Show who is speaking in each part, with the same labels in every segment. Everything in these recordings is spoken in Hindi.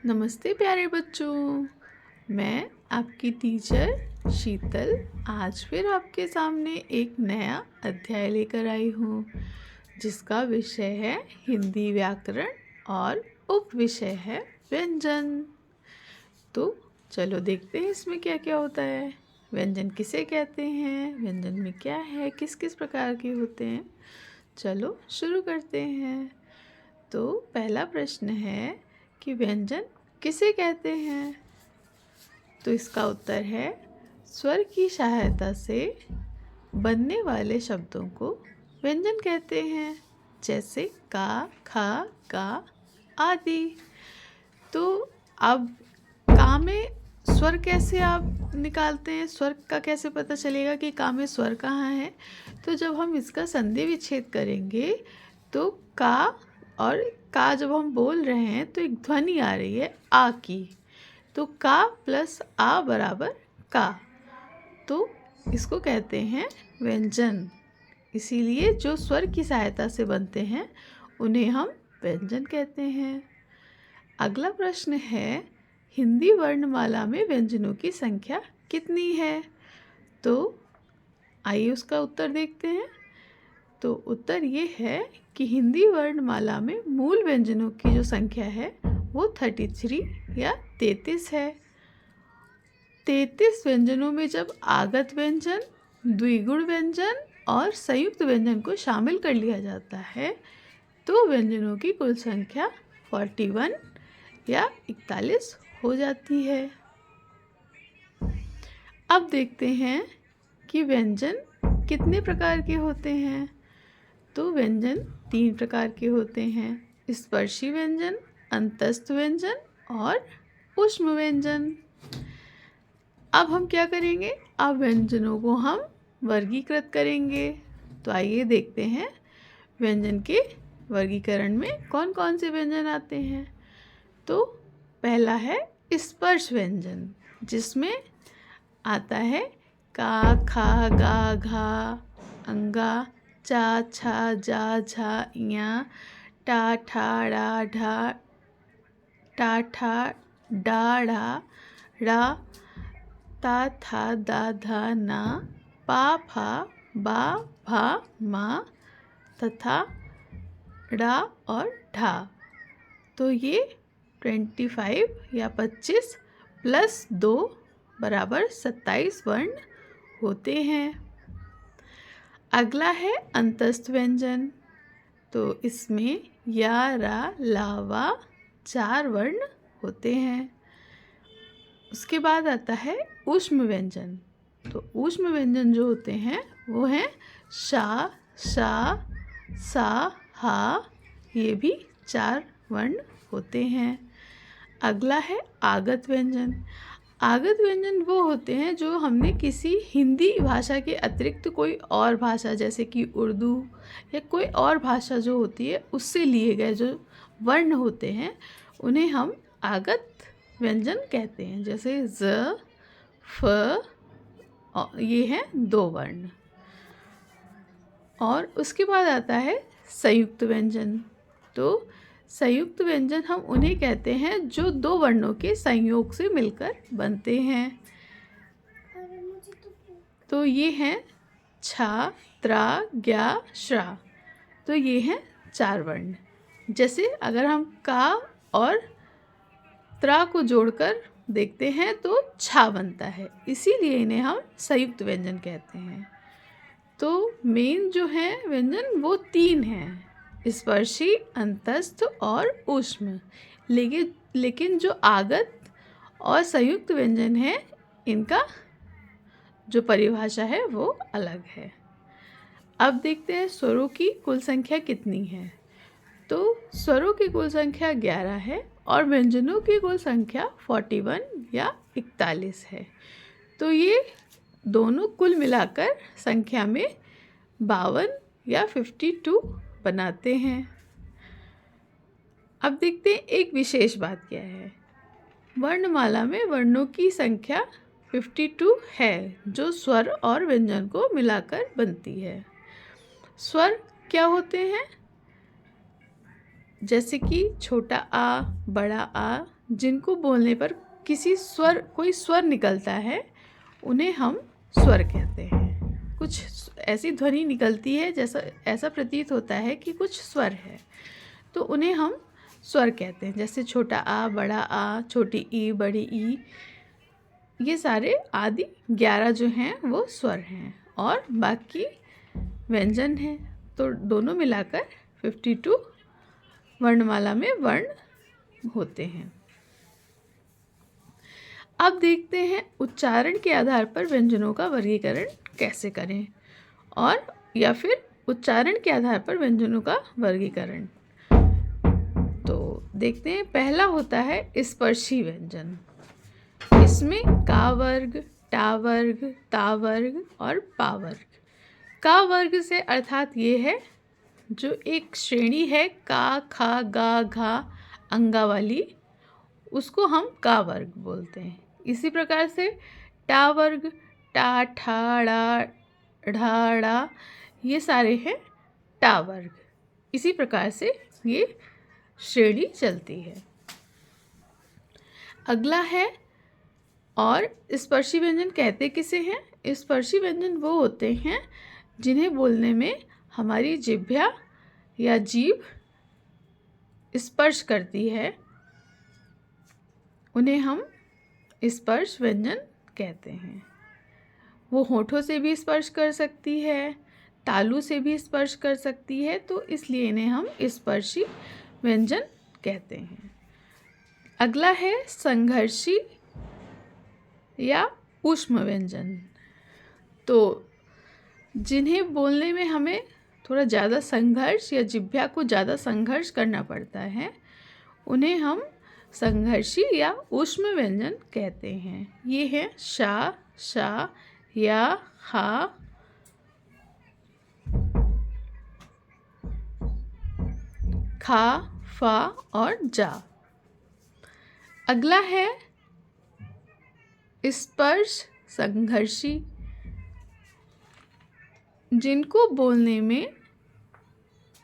Speaker 1: नमस्ते प्यारे बच्चों। मैं आपकी टीचर शीतल आज फिर आपके सामने एक नया अध्याय लेकर आई हूँ जिसका विषय है हिंदी व्याकरण और उपविषय है व्यंजन। तो चलो देखते हैं इसमें क्या क्या होता है। व्यंजन किसे कहते हैं, व्यंजन में क्या है, किस किस प्रकार के होते हैं। चलो शुरू करते हैं। तो पहला प्रश्न है कि व्यंजन किसे कहते हैं। तो इसका उत्तर है स्वर की सहायता से बनने वाले शब्दों को व्यंजन कहते हैं, जैसे का, खा, गा आदि। तो अब का में स्वर कैसे आप निकालते हैं, स्वर का कैसे पता चलेगा कि का में स्वर कहाँ है। तो जब हम इसका संधि विच्छेद करेंगे तो का और का जब हम बोल रहे हैं तो एक ध्वनि आ रही है आ की, तो का प्लस आ बराबर का, तो इसको कहते हैं व्यंजन। इसीलिए जो स्वर की सहायता से बनते हैं उन्हें हम व्यंजन कहते हैं। अगला प्रश्न है हिंदी वर्णमाला में व्यंजनों की संख्या कितनी है। तो आइए उसका उत्तर देखते हैं। तो उत्तर ये है कि हिंदी वर्णमाला में मूल व्यंजनों की जो संख्या है वो 33 या 33 है। 33 व्यंजनों में जब आगत व्यंजन, द्विगुण व्यंजन और संयुक्त व्यंजन को शामिल कर लिया जाता है तो व्यंजनों की कुल संख्या 41 या 41 हो जाती है। अब देखते हैं कि व्यंजन कितने प्रकार के होते हैं। तो व्यंजन 3 प्रकार के होते हैं, स्पर्शी व्यंजन, अंतस्थ व्यंजन और ऊष्म व्यंजन। अब हम क्या करेंगे, अब व्यंजनों को हम वर्गीकृत करेंगे। तो आइए देखते हैं व्यंजन के वर्गीकरण में कौन कौन से व्यंजन आते हैं। तो पहला है स्पर्श व्यंजन, जिसमें आता है का, खा, गा, घा, अंगा, चा, छा, जा, झा, इया, टा, ठा, डा, ढा, टा, ठा, डा, ढा, रा, ता, था, दा, धा, ना, पा, फा, बा, भा, मा तथा ड़ा और ढा। तो ये 25 या 25 प्लस 2 बराबर 27 वर्ण होते हैं। अगला है अंतस्थ व्यंजन। तो इसमें या, रा, ला, वा 4 वर्ण होते हैं। उसके बाद आता है ऊष्म व्यंजन। तो ऊष्म व्यंजन जो होते हैं वो हैं शा, शा, सा, हा, ये भी 4 वर्ण होते हैं। अगला है आगत व्यंजन। आगत व्यंजन वो होते हैं जो हमने किसी हिंदी भाषा के अतिरिक्त कोई और भाषा, जैसे कि उर्दू या कोई और भाषा जो होती है उससे लिए गए जो वर्ण होते हैं उन्हें हम आगत व्यंजन कहते हैं। जैसे ज, फ, ये हैं 2 वर्ण। और उसके बाद आता है संयुक्त व्यंजन। तो संयुक्त व्यंजन हम उन्हें कहते हैं जो 2 वर्णों के संयोग से मिलकर बनते हैं। तो ये हैं छा, त्रा, ज्ञा, श्रा। तो ये हैं 4 वर्ण। जैसे अगर हम का और त्रा को जोड़कर देखते हैं तो छा बनता है, इसीलिए इन्हें हम संयुक्त व्यंजन कहते हैं। तो मेन जो है व्यंजन वो 3 हैं, स्पर्शी, अंतस्थ और ऊष्म। लेकिन जो आगत और संयुक्त व्यंजन है इनका जो परिभाषा है वो अलग है। अब देखते हैं स्वरों की कुल संख्या कितनी है। तो स्वरों की कुल संख्या 11 है और व्यंजनों की कुल संख्या 41 या 41 है। तो ये दोनों कुल मिलाकर संख्या में 52 या 52 बनाते हैं। अब देखते हैं एक विशेष बात क्या है। वर्णमाला में वर्णों की संख्या 52 है जो स्वर और व्यंजन को मिलाकर बनती है। स्वर क्या होते हैं, जैसे कि छोटा आ, बड़ा आ, जिनको बोलने पर कोई स्वर निकलता है उन्हें हम स्वर कहते हैं। कुछ ऐसी ध्वनि निकलती है ऐसा प्रतीत होता है कि कुछ स्वर है, तो उन्हें हम स्वर कहते हैं। जैसे छोटा आ, बड़ा आ, छोटी ई, बड़ी ई, ये सारे आदि 11 जो हैं वो स्वर हैं और बाकी व्यंजन हैं। तो दोनों मिलाकर 52 वर्णमाला में वर्ण होते हैं। अब देखते हैं उच्चारण के आधार पर व्यंजनों का वर्गीकरण कैसे करें, और या फिर उच्चारण के आधार पर व्यंजनों का वर्गीकरण। तो देखते हैं, पहला होता है स्पर्शी व्यंजन। इसमें का वर्ग, टा वर्ग, ता वर्ग और पा वर्ग। का वर्ग से अर्थात ये है जो एक श्रेणी है का, खा, गा, घा, अंगा वाली, उसको हम का वर्ग बोलते हैं। इसी प्रकार से टा वर्ग, टा, ठा, डा, ढा, डा, ये सारे हैं टा वर्ग। इसी प्रकार से ये श्रेणी चलती है। अगला है, और स्पर्शी व्यंजन कहते किसे हैं? स्पर्शी व्यंजन वो होते हैं जिन्हें बोलने में हमारी जिह्वा या जीभ स्पर्श करती है, उन्हें हम स्पर्श व्यंजन कहते हैं। वो होठों से भी स्पर्श कर सकती है, तालू से भी स्पर्श कर सकती है, तो इसलिए इन्हें हम स्पर्शी व्यंजन कहते हैं। अगला है संघर्षी या ऊष्म व्यंजन। तो जिन्हें बोलने में हमें थोड़ा ज़्यादा संघर्ष या जिह्वा को ज़्यादा संघर्ष करना पड़ता है, उन्हें हम संघर्षी या ऊष्म व्यंजन कहते हैं। ये है शा, शा, या, हा, खा, फा और जा। अगला है स्पर्श संघर्षी, जिनको बोलने में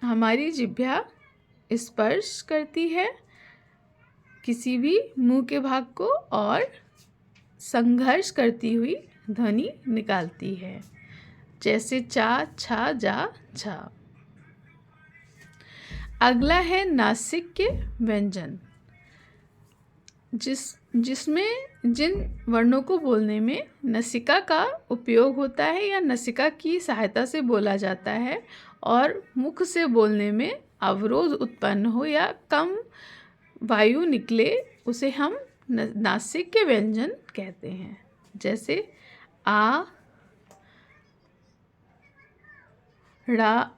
Speaker 1: हमारी जिह्वा स्पर्श करती है किसी भी मुंह के भाग को और संघर्ष करती हुई ध्वनि निकालती है, जैसे चा, छा, जा, झा। अगला है नासिक्य व्यंजन, जिसमें जिन वर्णों को बोलने में नसिका का उपयोग होता है या नसिका की सहायता से बोला जाता है और मुख से बोलने में अवरोध उत्पन्न हो या कम वायु निकले, उसे हम नासिक्य व्यंजन कहते हैं। जैसे आ, ड़ा,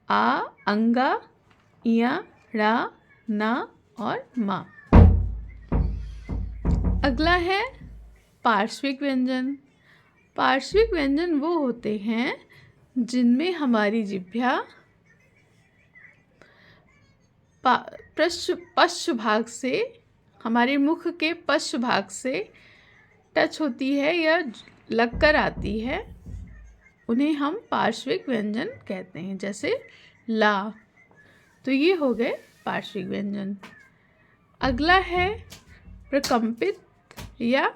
Speaker 1: आ, अंगा, इया, ड़ा, ना और मा। अगला है पार्श्विक व्यंजन। पार्श्विक व्यंजन वो होते हैं जिनमें हमारी जिह्वा पश्च भाग से, हमारे मुख के पश्च भाग से टच होती है या लग कर आती है, उन्हें हम पार्श्विक व्यंजन कहते हैं। जैसे ला, तो ये हो गए पार्श्विक व्यंजन। अगला है प्रकंपित या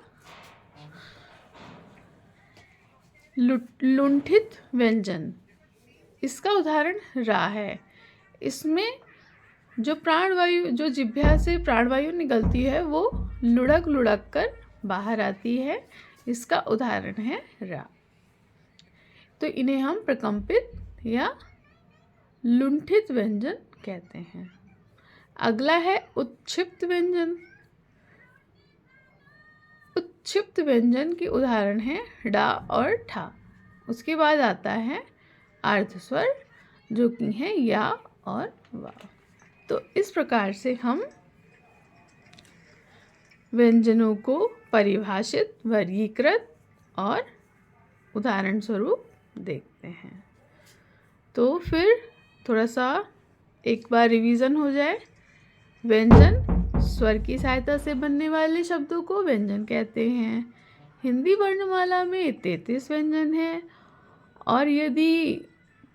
Speaker 1: लुंठित व्यंजन। इसका उदाहरण रा है। इसमें जो प्राणवायु, जो जिह्वा से प्राणवायु निकलती है, वो लुढ़क लुढ़क कर बाहर आती है। इसका उदाहरण है रा। तो इन्हें हम प्रकंपित या लुंठित व्यंजन कहते हैं। अगला है उत्क्षिप्त व्यंजन। उत्क्षिप्त व्यंजन के उदाहरण हैं डा और ठा। उसके बाद आता है अर्धस्वर, जो कि हैं या और वा। तो इस प्रकार से हम व्यंजनों को परिभाषित, वर्गीकृत और उदाहरण स्वरूप देखते हैं। तो फिर थोड़ा सा एक बार रिवीजन हो जाए। व्यंजन स्वर की सहायता से बनने वाले शब्दों को व्यंजन कहते हैं। हिंदी वर्णमाला में 33 व्यंजन हैं, और यदि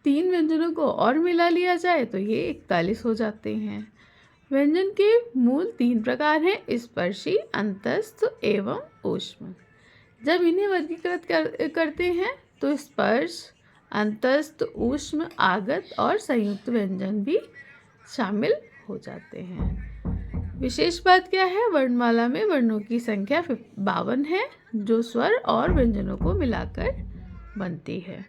Speaker 1: 3 व्यंजनों को और मिला लिया जाए तो ये 41 हो जाते हैं। व्यंजन के मूल 3 प्रकार हैं, स्पर्शी, अंतस्थ एवं ऊष्म। जब इन्हें वर्गीकृत करते हैं तो स्पर्श, अंतस्थ, ऊष्म, आगत और संयुक्त व्यंजन भी शामिल हो जाते हैं। विशेष बात क्या है, वर्णमाला में वर्णों की संख्या 52 है जो स्वर और व्यंजनों को मिलाकर बनती है।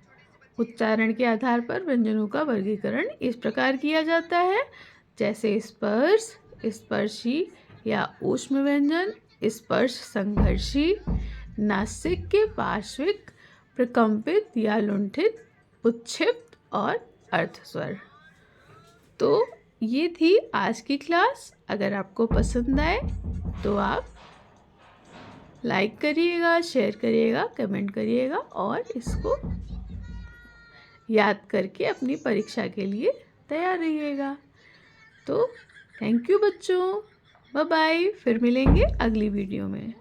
Speaker 1: उच्चारण के आधार पर व्यंजनों का वर्गीकरण इस प्रकार किया जाता है, जैसे स्पर्श, स्पर्शी या ऊष्म व्यंजन, स्पर्श संघर्षी, नासिक के पार्श्विक, प्रकंपित या लुंठित, उत्क्षिप्त और अर्धस्वर। तो ये थी आज की क्लास। अगर आपको पसंद आए तो आप लाइक करिएगा, शेयर करिएगा, कमेंट करिएगा और इसको याद करके अपनी परीक्षा के लिए तैयार रहिएगा। तो थैंक यू बच्चों, बाय बाय, फिर मिलेंगे अगली वीडियो में।